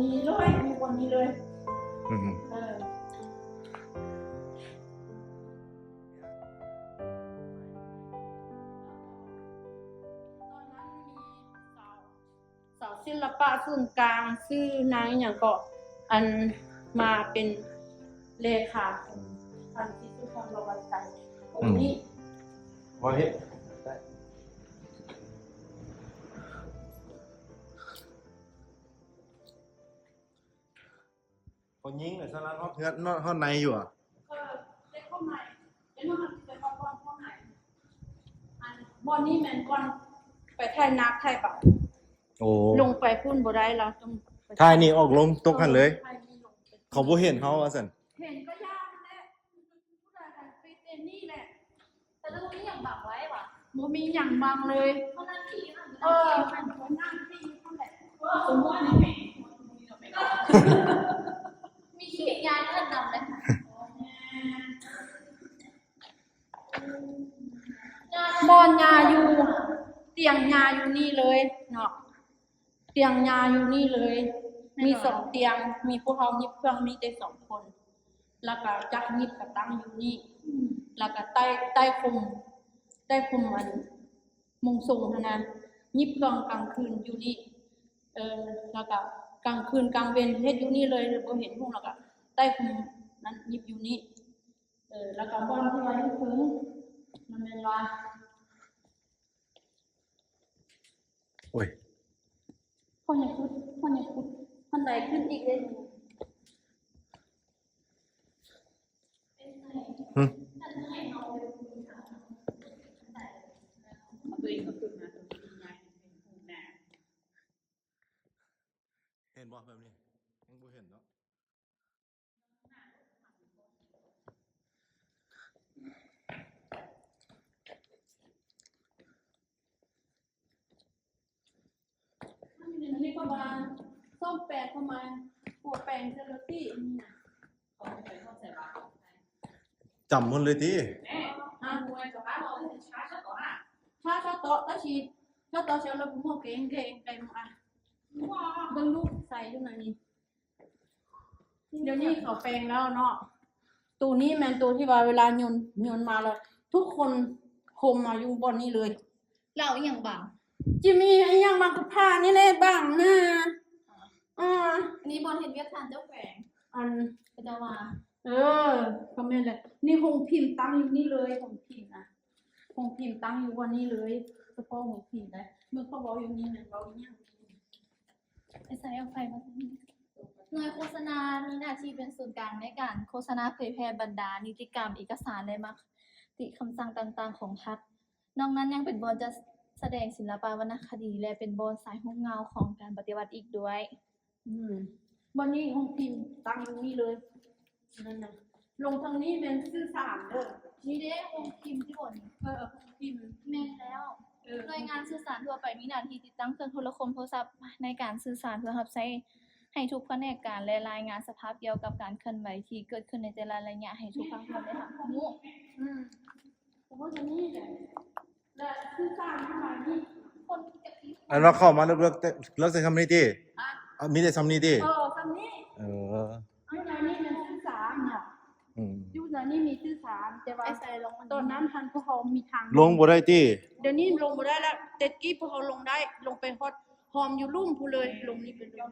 นี้เลยอยู่บนนี้เลยเออเสาศิลปะศูนย์กลางชื่อนางอย่างก็อันมาเป็นเลขาของท่านที่สุพรรณวัฒน์ใจองค์นี้พอเห็นคนยิงเลยสลัดฮอตเทือดฮอตในอยู่อ่ะเด็กเข้าในเด็กมันเป็นเข้าในอันบอนนี้แมนก่อนไปไทยนักไทยแบบโอ้ลงไปพุ่นบ่ได้แล้วต้องท่ายนี่ออกลงตกกันเลยเขาบ่เห็นเขาว่าสันเห็นก็ยากแหละผู้ใดกันไปเต้นนี่แหละแต่ตรงนี้อย่างบังไว้ว่ะบ่มีอย่างบางเลยเพราะนั่นที่มันนั่งที่เท่าไหร่สมมติว่านี่มีเขียนยาเลื่อนนำเลยบอนยาอยู่เตียงยาอยู่นี่เลยเนาะเตียงยาอยู่นี่เลยมี2เตียงมีพวกเรายิบเครื่องมีได้2คนแล้วก็จักยิบก็ตั้งอยู่นี่แล้วก็ใต้คุมอันมุงสูงนะยิบเครื่องกลางคืนอยู่นี่แล้วก็กลางคืนกลางเวรเฮ็ดอยู่นี่เลยบ่เห็นพวกแล้วก็ใต้คุมนั้นยิบอยู่นี่แล้วก็บอนที่ว่าอยู่ถึงมันเป็นว่าโอ้ยพ่อยังพุดท่านใดขึ้นอีกเลยเห็นบ่แบบนี้ยังบ่เห็นเนาะอันนี้ก็มาส้มแปลงเข้ามาหัวแปลงเซลตี้นี่นะจำหมดเลยทีชาโต๊ะตะชีชาโต๊ะเชลล์บุ้งเก่งมาเบิ่งลูกใส่อยู่ไหนนี่เดี๋ยวนี้เขาแปลงแล้วเนาะตัวนี้แมนตัวที่ว่าเวลาโยนมาแล้วทุกคนโฮมมาอยู่บนนี้เลยเราอย่างบังจะมีไอ้ยังมากับผ้านี่แหละบ้างนะอันนี้บอลเห็นเวียดทานเจ้าแฝงอันเจ้าว่าก็แม่นแหละนี่คงพิมพ์ตั้งอยู่นี่เลยคงพิมพ์นะคงพิมพ์ตั้งอยู่วันนี้เลยเฉพาะคงพิมพ์ได้เมื่อเขาบอกอยู่นี่นะเราเนี่ยไอ้สายเอาไฟมาหน่วยโฆษณามีหน้าที่เป็นศูนย์กลางในการโฆษณาเผยแพร่บรรดานิติกรรมเอกสารและมติคำสั่งต่างๆของรัฐนอกนั้นยังเป็นบอลจะแสดงศิลปวรรณคดีและเป็นบอลสายหุ้มเงาของการปฏิวัติอีกด้วยวันนี้คงพิมพ์ตั้งอยู่นี่เลยนั่นนะลงทางนี้เป็นชื่อสามเด้อนี่เด้คงพิมพ์ที่บนพิมพ์แม่แล้วหน่วยงานสื่อสารทั่วไปมีหน้าที่ติดตั้งเครื่องโทรคมโทรศัพท์ในการสื่อสารเพื่อรับใช้ให้ทุกแผนกการและรายงานสภาพเกี่ยวกับการเคลื่อนไหวที่เกิดขึ้นในแต่ละระยะให้ทุกภาคส่วนได้รับรู้เพราะว่าจะนี่แหละและชื่อสามทำไมนี่คนจะพิมพ์อันเราเข้ามาเลิกใช้คำนี้ทีมีแต่คำนี้ทีคำนี้อันนี้มันชื่อสามเนี่ยยุคนี้มีชื่อสามแต่ว่าตอนนั้นทันพวกเขามีทางลงบ่ได้ทีเดี๋ยวนี้ลงบ่ได้แล้วเต็ดกี้พวกเขาลงได้ลงไปฮอดหอมอยู่ลุ่มพูเลยลงนี่เป็นลง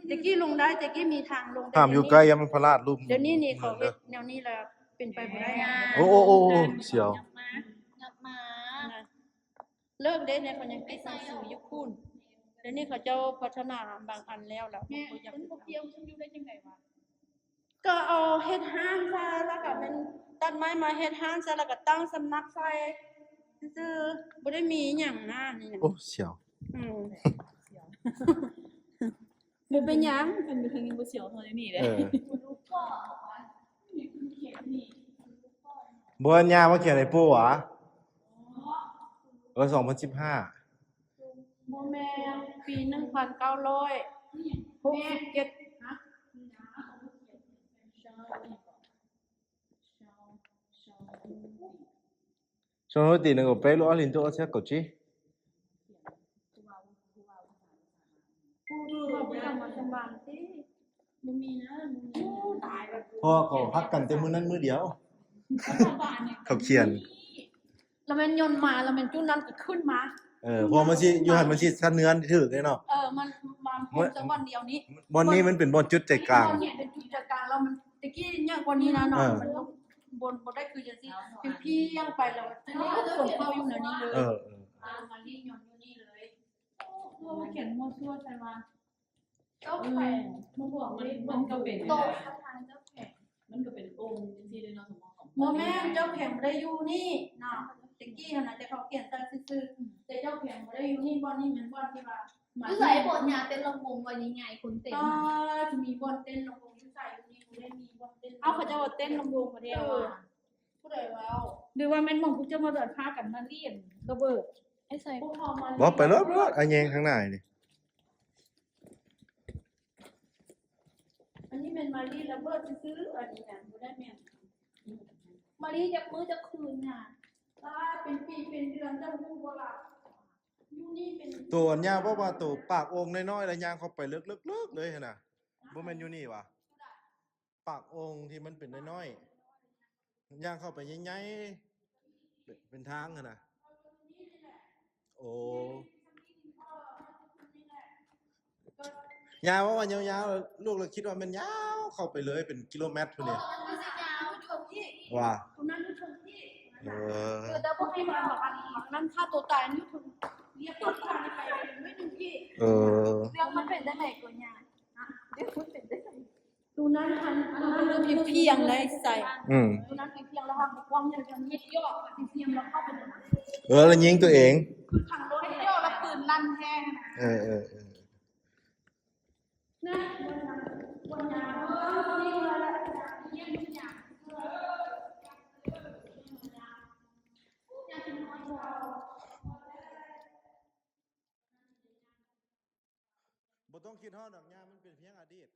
เต็ดกี้ลงได้เต็ดกี้มีทางลงได้ห้ามอยู่ใกล้ยังมันพลาดลุ่มเดี๋ยวนี้นี่เขาเฮ็ดแนวนี้แล้วเป็นไปบ่ได้โอ้เสียวนับมาเลิกได้เนี่ยเขายังติดหนังสืออยู่คุณเดี๋ยวนี้เขาเจ้าพัฒนาบางอันแล้วแม่เป็นพวกเดียวฉันอยู่ได้จังได๋วะก็เอาเฮ็ดห้างซะแล้วก็เป็นตัดไม้มาเฮ็ดห้างซะแล้วก็ตั้งสำนักใส่ซื่อๆบ่ได้มีหยังนะนี่นะโอ้เสียวบ่เป็นหยังเป็นบ่ถึงบ่เสียวเท่านี้เด้บ่อันยามาเขียนให้ปู่หวะ2015บ่แม่ปี1967ฮะSono ti nang pelo alin to asa kochi ผู้รู้ว่าบ่ต้องมาสำบานติ บ่มีนะตายแบบ พ่อเขาพักกันแต่มื้อนั้นมื้อเดียว เขาเขียน แล้วมันยนต์มาแล้วมันจุดนั้นก็ขึ้นมา เพอมันสิอยู่หั่นมันสิซัดเนื้อถึกเลยเนาะ มันมาพบจะวันเดียวนี้ บ่อนนี้มันเป็นบ่อนจุดใจกลาง บ่อนนี้เป็นจุดใจกลางแล้วมันตะกี้เนี่ยกว่านี้นะเนาะมันต้องบนได้คือจังซี่พี่ยังไปแล้วทีนี้ก็ส่งเข้าอยู่ในนี้เลยมาลียนต์อยู่นี่เลยว่าเขียนมั่วซั่วใช่มั้ย เจ้าแขก มันบอกมันก็เป็น โต๊ะประธานเจ้าแขก มันก็เป็นองค์ที่ได้เนาะสมองของ บ่แม่นเจ้าแข็งบ่ได้อยู่นี่เนาะตะกี้หั่นน่ะแต่เขาเขียนแต่ซื่อๆแต่เจ้าแข็งบ่ได้อยู่นี่บ่อนนี้มันบ่อนที่ว่า คือใส่บทยาเป็นลำวงวันยังไงคุณเต็ม จะมีบ่อนเต้นลำวงอยู่ใส่อยู่นี่บ่ได้มีบ่อนเต้น เอาเขาจะเอาเต้นลำวงมาเดียวอ่ะ ผู้ใดเว้า หรือว่าแม่นมองพวกเจ้ามาเดินพากันมาเรียนระเบิด ไอ้ใส่ ผู้เฮามา บ่ไปรอบๆอันแยงข้างหน้านี่ อันนี้แม่นมาลีระเบิดซื่อๆอันนี้น่ะบ่ได้แม่น มารีจะมื้อจะคืนน่ะ เป็นปีเป็นเดือนเจ้าฮู้บ่ล่ะอยู่นี่เป็น ตัวอันยาวเพราะว่าตัวปากโอ่งน้อยๆแล้วย่างเข้าไปลึกๆเลยหั่นน่ะบ่แม่นอยู่นี่วะปากโอ่งที่มันเป็นน้อยๆย่างเข้าไปใหญ่ๆเป็นทางหั่นน่ะโอ้ยาวว่ายาวๆลูกเลยคิดว่ามันยาวเข้าไปเลยเป็นกิโลเมตรพุ่นนี่ มันสิยาวจบที่ ว่า คนนั้นอยู่ตรงที่ คือแต่บ่ให้ ที่ มา มาบอกอันนั้นฆ่าตัวตายนี่ถึงเรียกตัวตายไปไม่ถึงที่ เออ เรื่องมันเป็นได้ไหนกูเนี่ยเดี๋ยวมันเป็นได้ไหน ดูนั้นทันเพียงได้ใส่ ดูนั้นเพียงแล้วค่ะบอกว่ามันจะยิดย่อเพียงแล้วเข้าไปในนั้น แล้วยิงตัวเอง คือทางรถย่อแล้วปืนลั่นแท้นะ เออ นะวันยานี่เลยละเยี่ยมทุกอย่างบ่ต้องคิดฮอดดอกยามันเป็นเพียงอดีต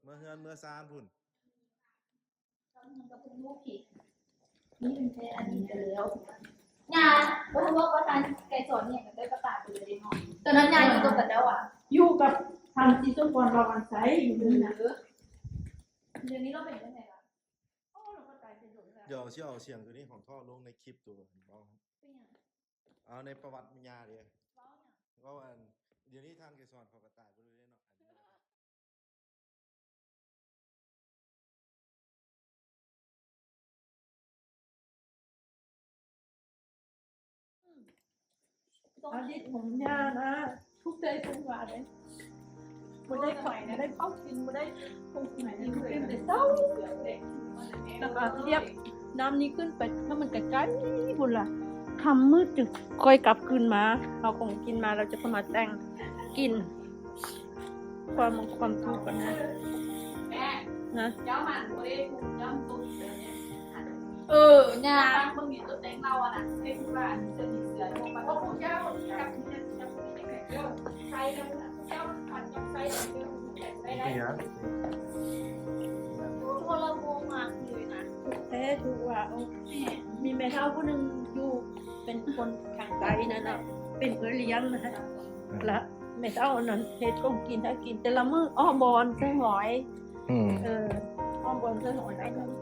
เมื่อเฮือนเมื่อซานพุ่น มันก็เป็นลูกผิดนี่เป็นแค่อันนี้ไปแล้วงานว่าทำว่าประธานไก่สอนเนี่ยก็ได้ประกาศไปเลยเนาะตอนนั้นงานอยู่ตรงกันแล้วอ่ะ อยู่กับทางที่ทุกคนเราวันใช้อยู่นี่นะ เดี๋ยวนี้เราเป็นยังไงล่ะ โอ้เราก็ตายเป็นหลงแล้ว เดี๋ยวสิเอาเสียงตัวนี้ของท่อลงในคลิปตัวเอาในประวัติยาเด้ว่าอันเดี๋ยวนี้ทางเกสรเขาก็ตายบ่ได้เนาะอาทิตย์ผมยานะทุกใจทุกวันเลยบ่ได้ไข่นะได้เข้ากินบ่ได้คงกินกินแต่เศร้าแล้วก็เรียบน้ำนี้ขึ้นไปถ้ามันไกลๆบุญล่ะทำมืดจึงค่อยกลับคืนมาเราคงกินมาเราจะเข้ามาแต่งกินความทุกข์กันนะ แม่ นะ เจ้ามันบ่ได้ถูกเจ้าตุ้มเสือเนี่ย งา ตาน บางทีตัวเต็งเราอ่ะนะให้ผู้ว่าจะมีเสือลงมาก็ผู้เจ้ากับใครกับเจ้าผัดกับใครได้ได้ นี่ฮะ โทรโมงมากเลยนะ แท้ถูกว่ามีแม่เฒ่าผู้หนึงอยู่เป็นคนทางไกลนั่นน่ะเป็นเพื่อเลี้ยงนะและแม่เฒ่าอันนั้นเฮ็ดของกินให้กินแต่ละมื้ออ้อมบอนใส่หอย อืม อ้อมบอนใส่หอยได้นึง